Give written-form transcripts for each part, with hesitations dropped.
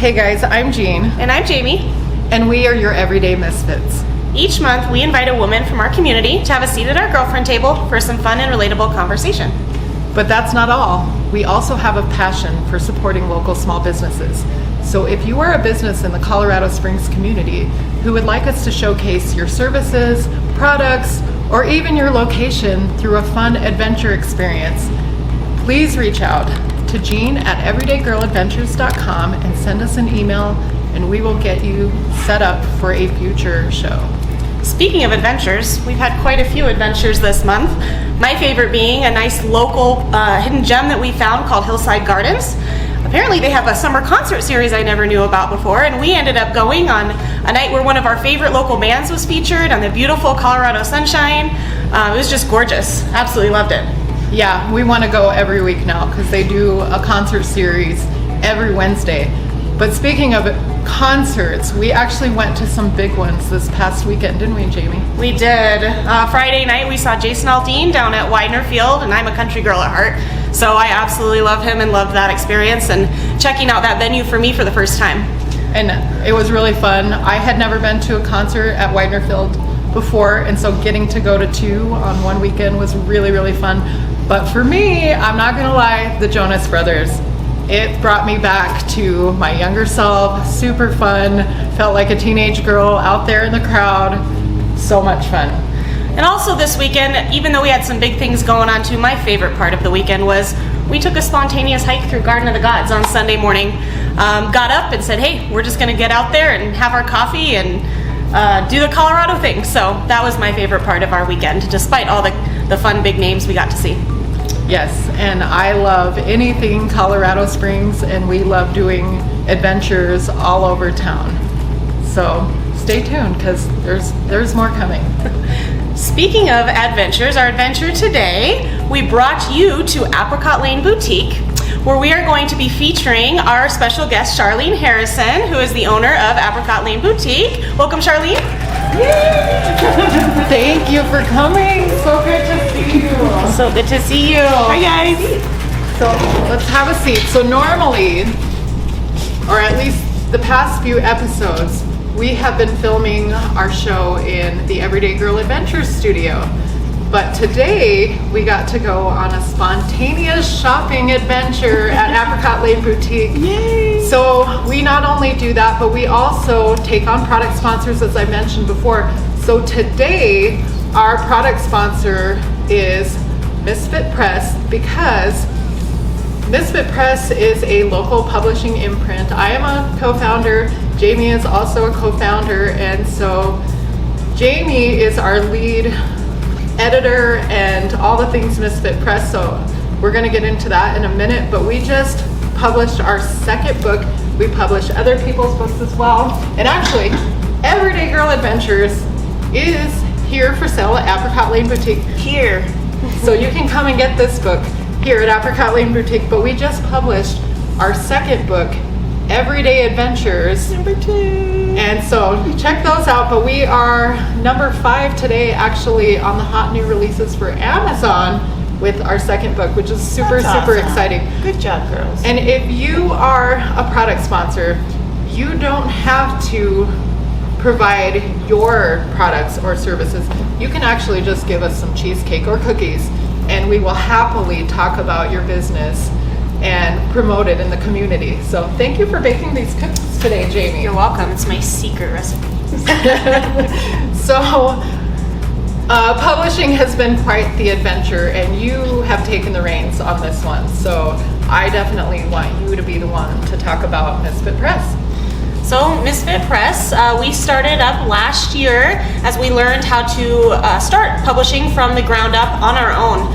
Hey guys, I'm Jean. And I'm Jamie. And we are your everyday misfits. Each month, we invite a woman from our community to have a seat at our girlfriend table for some fun and relatable conversation. But that's not all. We also have a passion for supporting local small businesses. So if you are a business in the Colorado Springs community who would like us to showcase your services, products, or even your location through a fun adventure experience, please reach out to Jean at everydaygirladventures.com and send us an email, and we will get you set up for a future show. Speaking of adventures, we've had quite a few adventures this month. My favorite being a nice local hidden gem that we found called Hillside Gardens. Apparently they have a summer concert series I never knew about before, and we ended up going on a night where one of our favorite local bands was featured on the beautiful Colorado sunshine. It was just gorgeous. Absolutely loved it. Yeah, we want to go every week now because they do a concert series every Wednesday. But speaking of concerts, we actually went to some big ones this past weekend, didn't we, Jamie? We did. Friday night we saw Jason Aldean down at Widener Field, and I'm a country girl at heart, so I absolutely love him and loved that experience and checking out that venue for me for the first time. And it was really fun. I had never been to a concert at Widener Field before, and so getting to go to two on one weekend was really, really fun. But for me, I'm not gonna lie, the Jonas Brothers, it brought me back to my younger self. Super fun, felt like a teenage girl out there in the crowd. So much fun. And also this weekend, even though we had some big things going on too, my favorite part of the weekend was we took a spontaneous hike through Garden of the Gods on Sunday morning. Got up and said, hey, we're just gonna get out there and have our coffee and do the Colorado thing. So that was my favorite part of our weekend, despite all the fun big names we got to see. Yes, and I love anything Colorado Springs, and we love doing adventures all over town. So stay tuned because there's more coming. Speaking of adventures, our adventure today, we brought you to Apricot Lane Boutique, where we are going to be featuring our special guest, Charlene Harrison, who is the owner of Apricot Lane Boutique. Welcome, Charlene. Yay! Thank you for coming. So good to see you. So good to see you. Hi, guys. So let's have a seat. So normally, or at least the past few episodes, we have been filming our show in the Everyday Girl Adventures studio. But today, we got to go on a spontaneous shopping adventure at Apricot Lane Boutique. Yay! So we not only do that, but we also take on product sponsors, as I mentioned before. So today, our product sponsor is Missfit Press, because Missfit Press is a local publishing imprint. I am a co-founder. Jamie is also a co-founder, and so Jamie is our lead editor and all the things Missfit Press, so we're going to get into that in a minute. But we just published our second book. We publish other people's books as well, and actually Everyday Girl Adventures is here for sale at Apricot Lane Boutique Here. So you can come and get this book here at Apricot Lane Boutique. But we just published our second book, Everyday Adventures #2. And so check those out. But we are number 5 today, actually, on the hot new releases for Amazon with our second book, which is super exciting. Good job, girls. And if you are a product sponsor, you don't have to provide your products or services. You can actually just give us some cheesecake or cookies, and we will happily talk about your business and promote it in the community. So thank you for baking these cookies today, Jamie. You're welcome. It's my secret recipe. So publishing has been quite the adventure, and you have taken the reins on this one. So I definitely want you to be the one to talk about Missfit Press. So Missfit Press, we started up last year as we learned how to start publishing from the ground up on our own.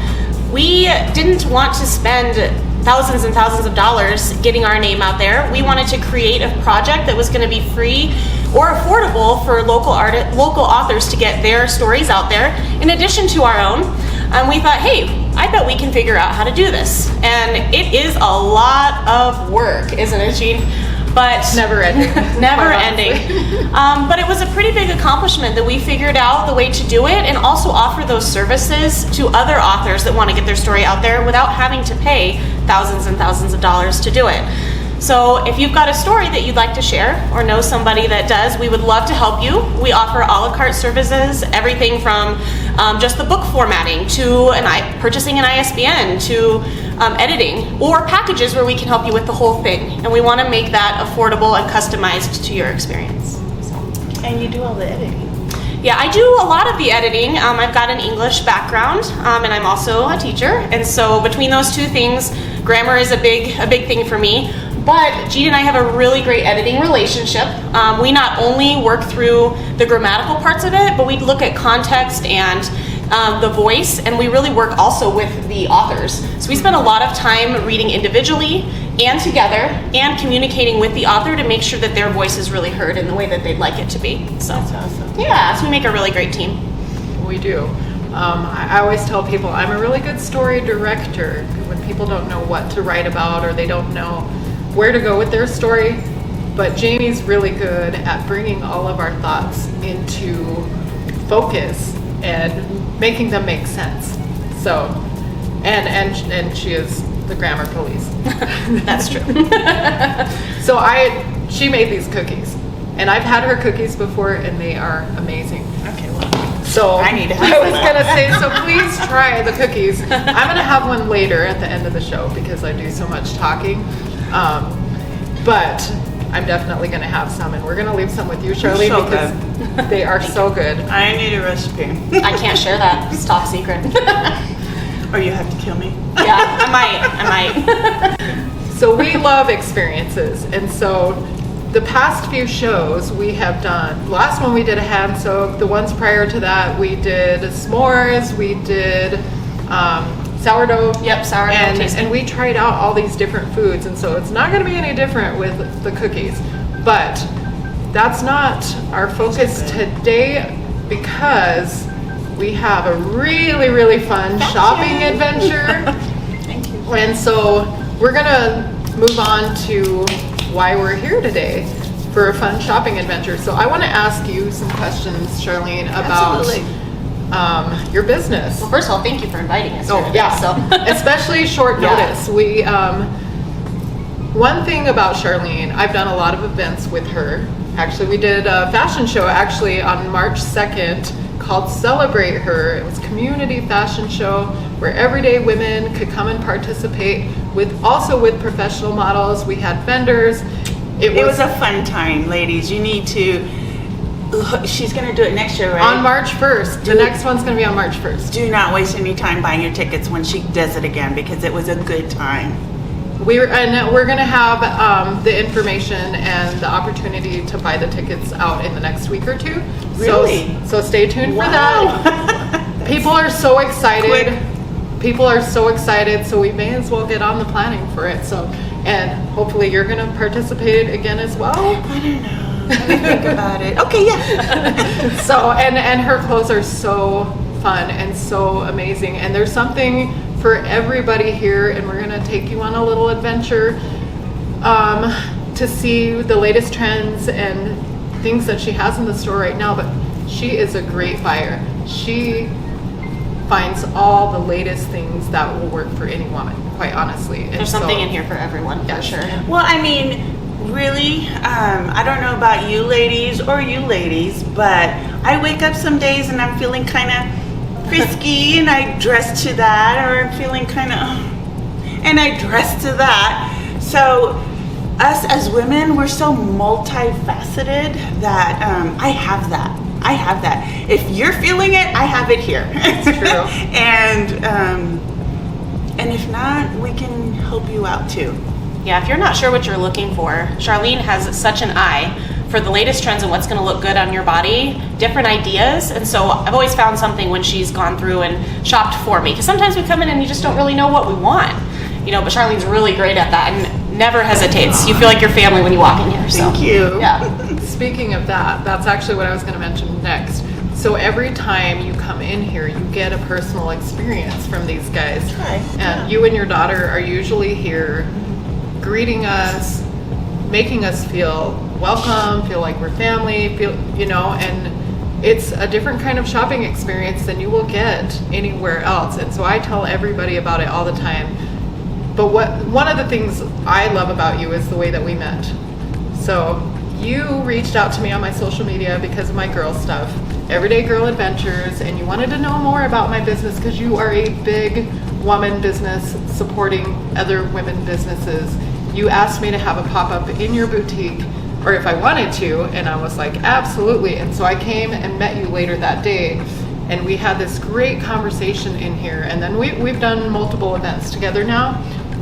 We didn't want to spend thousands and thousands of dollars getting our name out there. We wanted to create a project that was going to be free or affordable for local authors to get their stories out there in addition to our own. And we thought, hey, I bet we can figure out how to do this. And it is a lot of work, isn't it, Jean? But never ending. Never ending. But it was a pretty big accomplishment that we figured out the way to do it and also offer those services to other authors that want to get their story out there without having to pay thousands and thousands of dollars to do it. So if you've got a story that you'd like to share or know somebody that does, we would love to help you. We offer a la carte services, everything from just the book formatting to purchasing an ISBN to editing, or packages where we can help you with the whole thing. And we want to make that affordable and customized to your experience. And you do all the editing. Yeah, I do a lot of the editing. I've got an English background, and I'm also a teacher. And so between those two things, grammar is a big thing for me. But Jean and I have a really great editing relationship. We not only work through the grammatical parts of it, but we look at context and the voice, and we really work also with the authors. So we spend a lot of time reading individually and together and communicating with the author to make sure that their voice is really heard in the way that they'd like it to be. So That's awesome. yeah, so we make a really great team. We do. I always tell people I'm a really good story director when people don't know what to write about or they don't know where to go with their story. But Jamie's really good at bringing all of our thoughts into focus and making them make sense. So, and she is the grammar police. That's true. So she made these cookies, and I've had her cookies before, and they are amazing. Okay, well, So I need to have I was some. gonna say, so please try the cookies. I'm gonna have one later at the end of the show because I do so much talking. But I'm definitely gonna have some, and we're gonna leave some with you, Charlene, So because they are so good. I need a recipe. I can't share that. It's top secret. Or you have to kill me. Yeah, I might. So we love experiences, and so the past few shows we have done, last one we did a hand soak, the ones prior to that we did s'mores, we did sourdough. Yep, sourdough tasting. And we tried out all these different foods, and so it's not going to be any different with the cookies. But that's not our focus today, because we have a really, really fun shopping adventure. Thank you. And so we're gonna move on to why we're here today for a fun shopping adventure. So I want to ask you some questions, Charlene, about your business. Well, first of all, thank you for inviting us. Oh here today, yeah, So. especially short Yeah. notice. We one thing about Charlene, I've done a lot of events with her. Actually, we did a fashion show actually on March 2nd called Celebrate Her. It was a community fashion show where everyday women could come and participate also with professional models. We had vendors. It was a fun time, ladies. You need to. She's gonna do it next year, right? on March 1st. The next one's gonna be on March 1st. Do not waste any time buying your tickets when she does it again, because it was a good time. We're gonna have the information and the opportunity to buy the tickets out in the next week or two. Really? So stay tuned for that. People are so excited. Quick. People are so excited, so we may as well get on the planning for it. So, and hopefully you're gonna participate again as well. I don't know. Let me think about it. Okay, yeah. So, and her clothes are so fun and so amazing, and there's something for everybody here, and we're gonna take you on a little adventure to see the latest trends and things that she has in the store right now. But she is a great buyer. She finds all the latest things that will work for any woman, quite honestly. And There's something in here for everyone, for Yes. sure. Well, I mean, really, I don't know about you ladies, but I wake up some days and I'm feeling kind of frisky and I dress to that, or I'm feeling kind of, and I dress to that. So us as women, we're so multifaceted that I have that. If you're feeling it, I have it here. It's true. And if not, we can help you out too. Yeah, if you're not sure what you're looking for, Charlene has such an eye for the latest trends and what's going to look good on your body, different ideas. And so I've always found something when she's gone through and shopped for me. Because sometimes we come in and you just don't really know what we want. You know, but Charlene's really great at that and never hesitates. You feel like your family when you walk in here. So. Thank you. Yeah. Speaking of that, that's actually what I was going to mention next. So every time you come in here, you get a personal experience from these guys. Right. And you and your daughter are usually here greeting us, making us feel welcome, feel like we're family, and it's a different kind of shopping experience than you will get anywhere else. And so I tell everybody about it all the time. But one of the things I love about you is the way that we met. So you reached out to me on my social media because of my girl stuff, Everyday Girl Adventures, and you wanted to know more about my business because you are a big woman business supporting other women businesses. You asked me to have a pop-up in your boutique, or if I wanted to, and I was like, absolutely. And so I came and met you later that day, and we had this great conversation in here. And then we've done multiple events together now,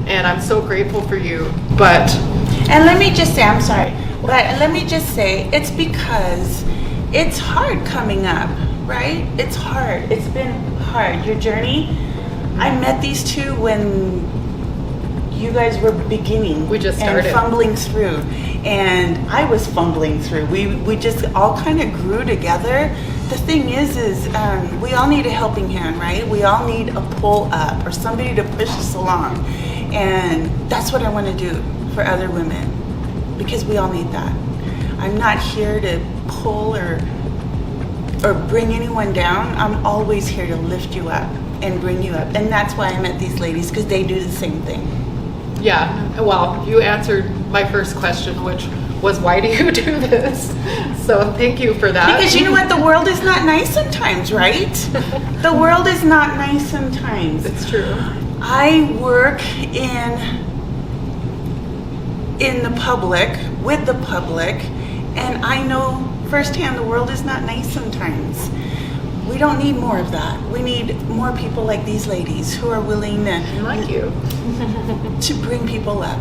and I'm so grateful for you. And let me just say, I'm sorry, but let me just say, it's because it's hard coming up, right? It's hard. It's been hard. Your journey, I met these two when you guys were beginning. We just started. And fumbling through. And I was fumbling through. We just all kind of grew together. The thing is we all need a helping hand, right? We all need a pull up or somebody to push us along. And that's what I want to do for other women, because we all need that. I'm not here to pull or bring anyone down. I'm always here to lift you up and bring you up. And that's why I met these ladies, because they do the same thing. Yeah, well, you answered my first question, which was, why do you do this? So thank you for that. Because you know what? The world is not nice sometimes, right? The world is not nice sometimes. It's true. I work in the public, with the public, and I know firsthand the world is not nice sometimes. We don't need more of that. We need more people like these ladies who are willing to, like you, to bring people up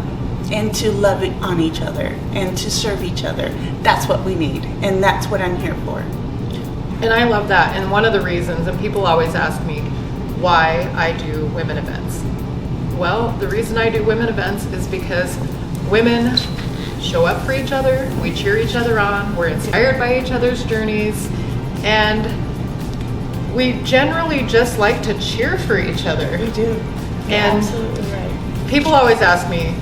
and to love it on each other and to serve each other. That's what we need, and that's what I'm here for. And I love that. And one of the reasons, and people always ask me why I do women events. Well, the reason I do women events is because women show up for each other, we cheer each other on, we're inspired by each other's journeys, and we generally just like to cheer for each other. We do. You're And absolutely right. people always ask me,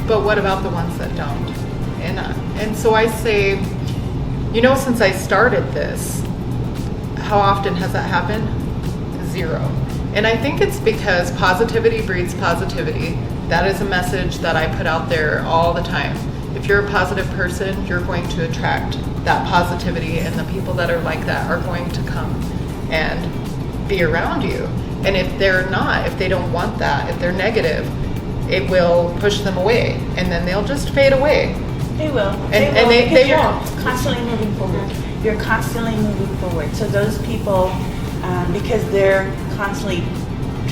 but what about the ones that don't? And so I say, you know, since I started this, how often has that happened? 0. And I think it's because positivity breeds positivity. That is a message that I put out there all the time. If you're a positive person, you're going to attract that positivity, and the people that are like that are going to come and be around you. And if they're not, if they don't want that, if they're negative, it will push them away, and then they'll just fade away. They will. And they you're won't. constantly moving forward. You're constantly moving forward. So those people, because they're constantly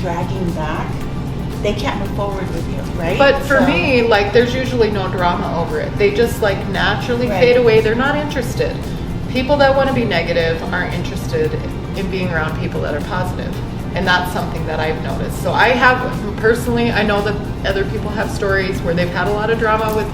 dragging back, they can't move forward with you, right? But for So- me, like, there's usually no drama over it. They just like naturally Right. fade away. They're not interested. People that want to be negative aren't interested in being around people that are positive. And that's something that I've noticed. So I have, personally, I know that other people have stories where they've had a lot of drama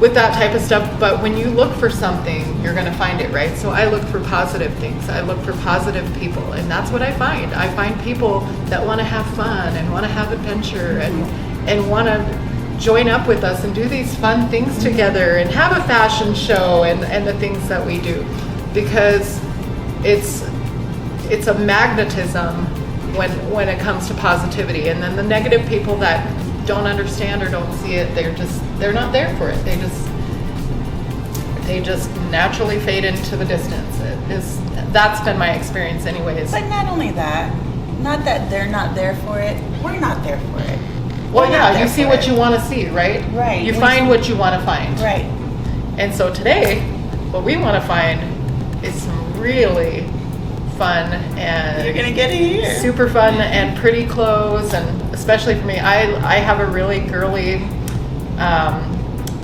with that type of stuff, but when you look for something, you're going to find it, right? So I look for positive things. I look for positive people, and that's what I find. I find people that want to have fun and want to have adventure and want to join up with us and do these fun things together and have a fashion show and the things that we do, because it's a magnetism when it comes to positivity. And then the negative people that don't understand or don't see it, they're not there for it. They just naturally fade into the distance. That's been my experience anyways. But not only that, not that they're not there for it, we're not there for it. Well, We're not yeah, there you see for what it. you want to see, right? Right. You find what you want to find. Right. And so today, what we want to find is some really fun and You're gonna get it here. super fun and pretty clothes, and especially for me, I have a really girly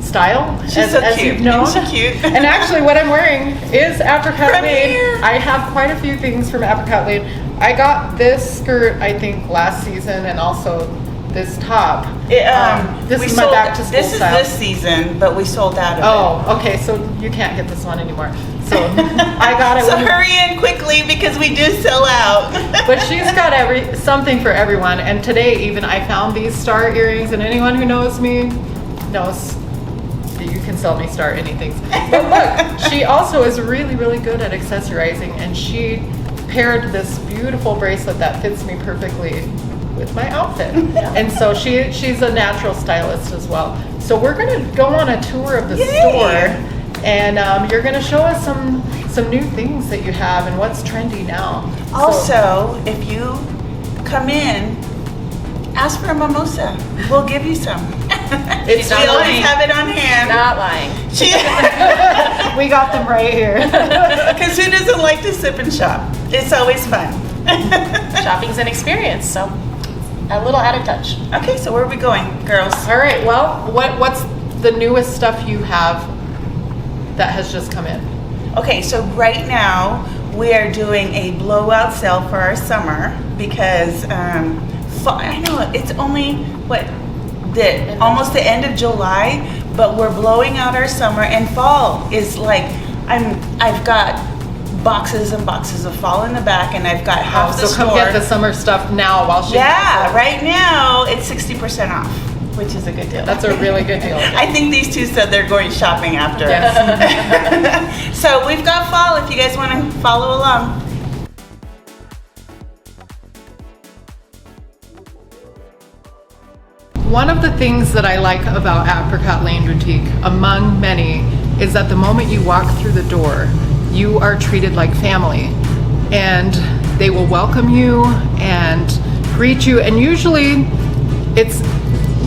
style, She's so as cute. you've known. Isn't she cute? And actually, what I'm wearing is Apricot From Lane. here. I have quite a few things from Apricot Lane. I got this skirt, I think, last season, and also this top. This we is my sold- back to school This is style. this season, but we sold out of it. Oh, okay, so you can't get this one anymore. So I got it. So when- hurry in quickly because we do sell out. But she's got something for everyone. And today even I found these star earrings, and anyone who knows me knows that you can sell me star anything. But look, she also is really, really good at accessorizing, and she paired this beautiful bracelet that fits me perfectly with my outfit. And so she's a natural stylist as well. So we're gonna go on a tour of the store, and you're gonna show us some new things that you have and what's trendy now. Also, if you come in, ask for a mimosa. We'll give you some. It's We always have it on hand. Not lying. we got them right here. Because who doesn't like to sip and shop? It's always fun. Shopping's an experience, so a little added touch. Okay, so where are we going, girls? All right, well, what's the newest stuff you have that has just come in? Okay, so right now we are doing a blowout sale for our summer because I know it's only almost the end of July, but we're blowing out our summer, and fall is like I've got boxes and boxes of fall in the back, and I've got half the So store. come get the summer stuff now while she Right now it's 60% off, which is a good deal. That's a really good deal. I think these two said they're going shopping after. Yes. So we've got fall if you guys want to follow along. One of the things that I like about Apricot Lane Boutique, among many, is that the moment you walk through the door, you are treated like family, and they will welcome you and greet you. And usually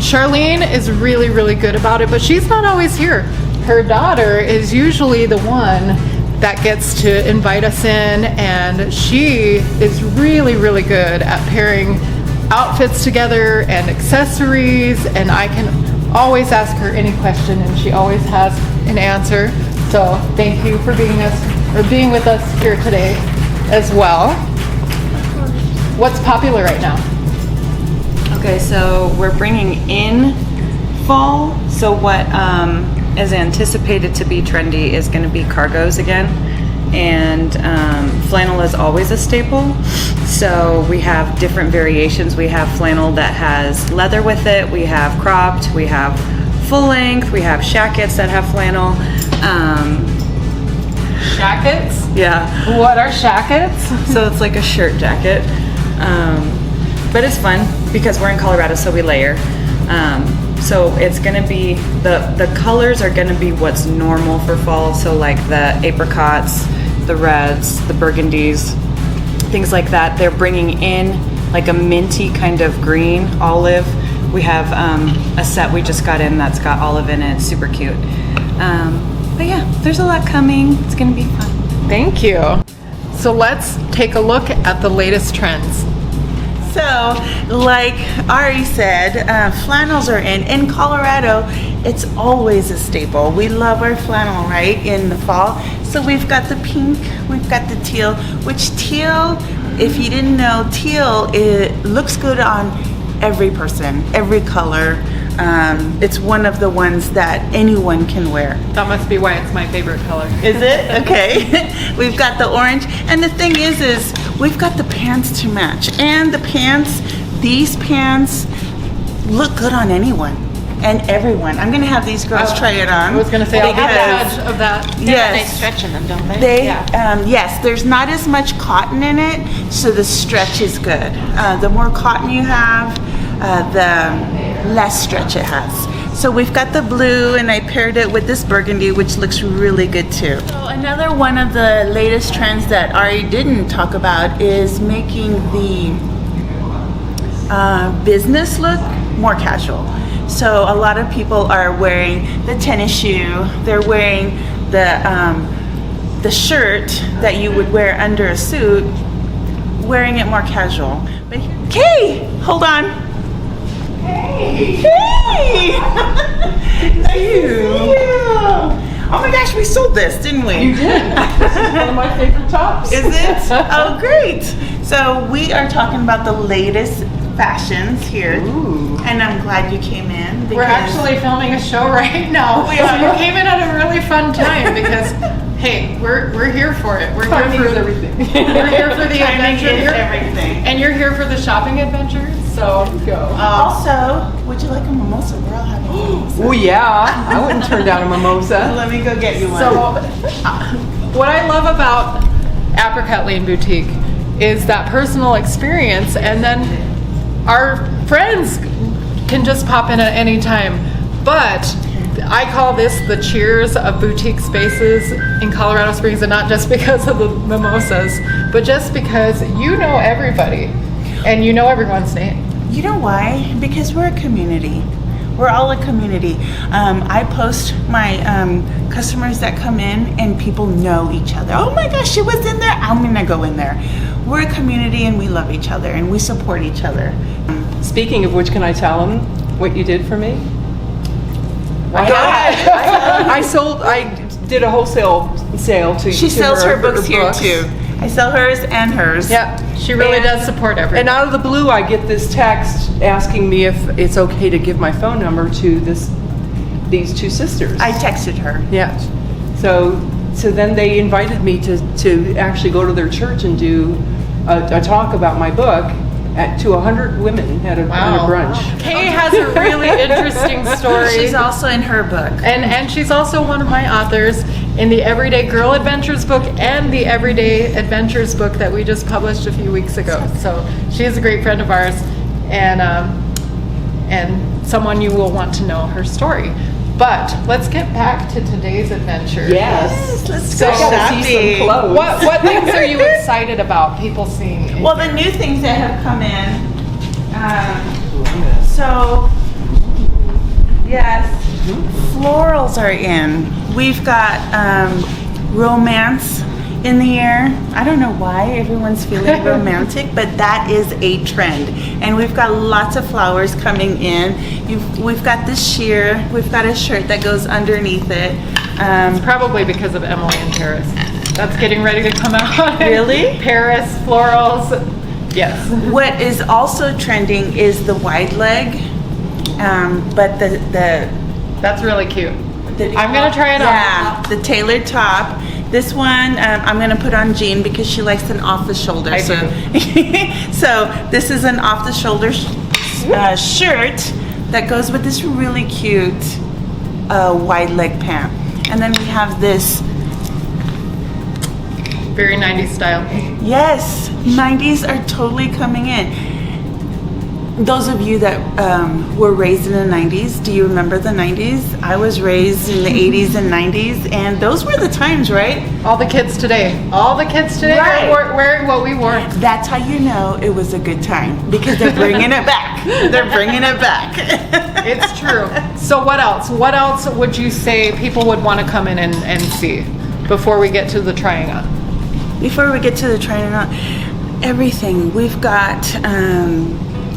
Charlene is really, really good about it, but she's not always here. Her daughter is usually the one that gets to invite us in, and she is really, really good at pairing outfits together and accessories, and I can always ask her any question and she always has an answer. So thank you for being with us here today as well. What's popular right now? Okay, so we're bringing in fall. So what is anticipated to be trendy is going to be cargos again. And flannel is always a staple. So we have different variations. We have flannel that has leather with it. We have cropped. We have full length. We have shackets that have flannel. Shackets? Yeah. What are shackets? So it's like a shirt jacket. But it's fun because we're in Colorado, so we layer. So it's gonna be, the colors are gonna be what's normal for fall. So like the apricots, the reds, the burgundies, things like that. They're bringing in like a minty kind of green, olive. We have a set we just got in that's got olive in it, super cute. But yeah, there's a lot coming. It's gonna be fun. Thank you. So let's take a look at the latest trends. So, like Ari said, flannels are in Colorado. It's always a staple. We love our flannel, right, in the fall. So we've got the pink, we've got the teal, which teal, if you didn't know, teal, it looks good on every person, every color. It's one of the ones that anyone can wear. That must be why it's my favorite color. Is it? Okay. We've got the orange. And the thing is we've got the pants to match. And the pants, these pants look good on anyone and everyone. I'm going to have these girls try it on. I was going to say, I'll be the because- judge of that. They have a nice stretch in them, don't they? They, yes, there's not as much cotton in it, so the stretch is good. The more cotton you have, the less stretch it has. So we've got the blue, and I paired it with this burgundy, which looks really good too. So another one of the latest trends that Ari didn't talk about is making the business look more casual. So a lot of people are wearing the tennis shoe, they're wearing the shirt that you would wear under a suit, wearing it more casual. But Kay, hold on. Hey! Hey! Nice to see you. Oh my gosh, we sold this, didn't we? You did. This is one of my favorite tops. Is it? Oh, great. So we are talking about the latest fashions here. Ooh. And I'm glad you came in. We're actually filming a show right now. We So are. you came in at a really fun time because, hey, we're here for it. We're here for everything. We're here for the Timing adventure. is everything. And you're here for the shopping adventure. So go. Also, would you like a mimosa? We're all having a mimosa. Oh yeah, I wouldn't turn down a mimosa. Let me go get you one. So, what I love about Apricot Lane Boutique is that personal experience, and then our friends can just pop in at any time. But I call this the Cheers of boutique spaces in Colorado Springs, and not just because of the mimosas, but just because you know everybody and you know everyone's name. You know why? Because we're a community. We're all a community. I post my customers that come in, and people know each other. Oh my gosh, she was in there. I'm gonna go in there. We're a community, and we love each other, and we support each other. Speaking of which, can I tell them what you did for me? Why not? I did a wholesale sale to. She to sells her books here books. too. I sell hers and hers. Yep, she really does support everyone. And out of the blue, I get this text asking me if it's okay to give my phone number to these two sisters. I texted her. Yeah. So then they invited me to actually go to their church and do a talk about my book to 100 women at a brunch. Kay has a really interesting story. She's also in her book. And she's also one of my authors in the Everyday Girl Adventures book and the Everyday Adventures book that we just published a few weeks ago. So she is a great friend of ours, and someone you will want to know her story. But let's get back to today's adventure. Yes. Let's So go I gotta see some shopping. clothes. What things are you excited about people seeing? Well, the new things that have come in. So, yes, florals are in. We've got romance in the air. I don't know why everyone's feeling romantic, but that is a trend. And we've got lots of flowers coming in. We've got this sheer. We've got a shirt that goes underneath it. Probably because of Emily in Paris. That's getting ready to come out. Really? Paris florals. Yes. What is also trending is the wide leg, but the That's really cute. The- I'm gonna try it on. Yeah, the tailored top. This one I'm gonna put on Jean because she likes an off the shoulder. I so, so this is an off the shoulder shirt that goes with this really cute wide leg pant. And then we have this. Very 90s style. Yes, 90s are totally coming in. Those of you that were raised in the 90s, do you remember the 90s? I was raised in the 80s and 90s, and those were the times, right? All the kids today Right. are wearing what we wore. That's how you know it was a good time, because they're bringing it back. They're bringing it back. It's true. So what else? What else would you say people would want to come in and see before we get to the trying on? Before we get to the trying on, everything. We've got,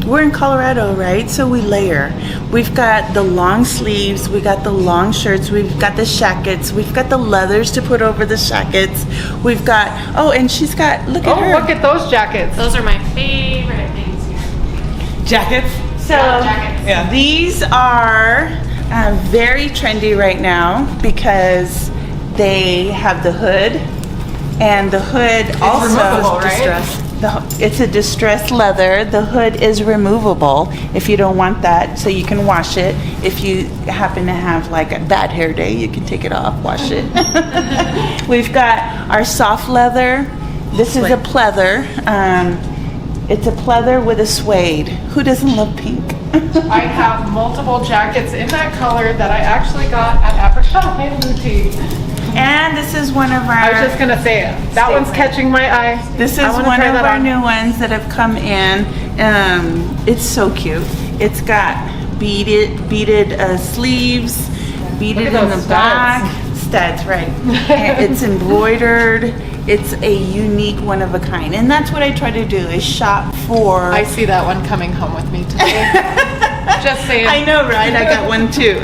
we're in Colorado, right? So we layer. We've got the long sleeves, we got the long shirts, we've got the jackets, we've got the leathers to put over the jackets. We've got, oh, and she's got, look at her. Oh, look at those jackets. Those are my favorite things here. Jackets. So jackets. these are very trendy right now because they have the hood, and the hood also removable, right? It's a distressed leather. The hood is removable if you don't want that, so you can wash it. If you happen to have like a bad hair day, you can take it off, wash it. We've got our soft leather. This is a pleather. It's a pleather with a suede. Who doesn't love pink? I have multiple jackets in that color that I actually got at Apricot Lane Boutique. And this is one of our. I was just gonna say it. That one's catching my eye. This is I wanna one try of that our on. new ones that have come in. It's so cute. It's got beaded sleeves, beaded Look at in those the back. Studs, right? And it's embroidered. It's a unique, one of a kind, and that's what I try to do: is shop for. I see that one coming home with me today. Just saying. I know, right? I got one too.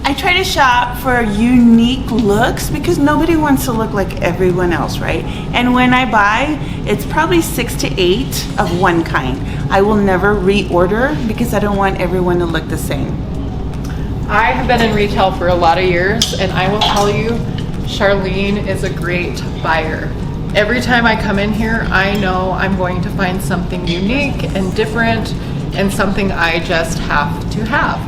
I try to shop for unique looks because nobody wants to look like everyone else, right? And when I buy, it's probably 6 to 8 of one kind. I will never reorder because I don't want everyone to look the same. I have been in retail for a lot of years, and I will tell you, Charlene is a great buyer. Every time I come in here, I know I'm going to find something unique and different and something I just have to have.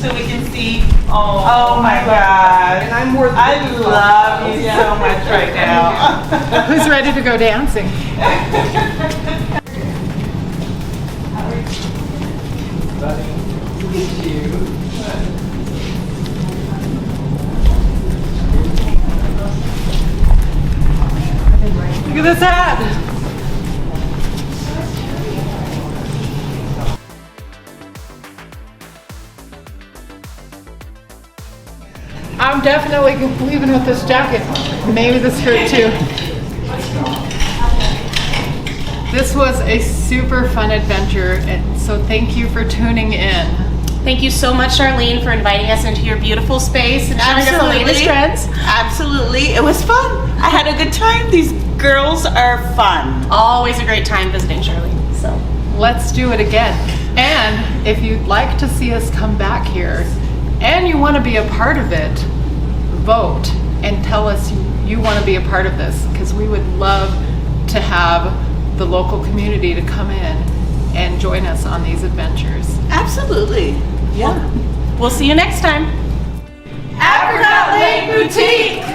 so we can see. Oh my God. And I'm more than I love you so much right now. Who's ready to go dancing? Look at this hat. I'm definitely leaving with this jacket. Maybe this shirt too. This was a super fun adventure, and so thank you for tuning in. Thank you so much, Charlene, for inviting us into your beautiful space and showing us the latest trends. Absolutely. It was fun. I had a good time. These girls are fun. Always a great time visiting Charlene. So Let's do it again. And if you'd like to see us come back here and you want to be a part of it, vote and tell us you want to be a part of this, because we would love to have the local community to come in and join us on these adventures. Absolutely. Yeah. we'll see you next time. Apricot Lane Boutique!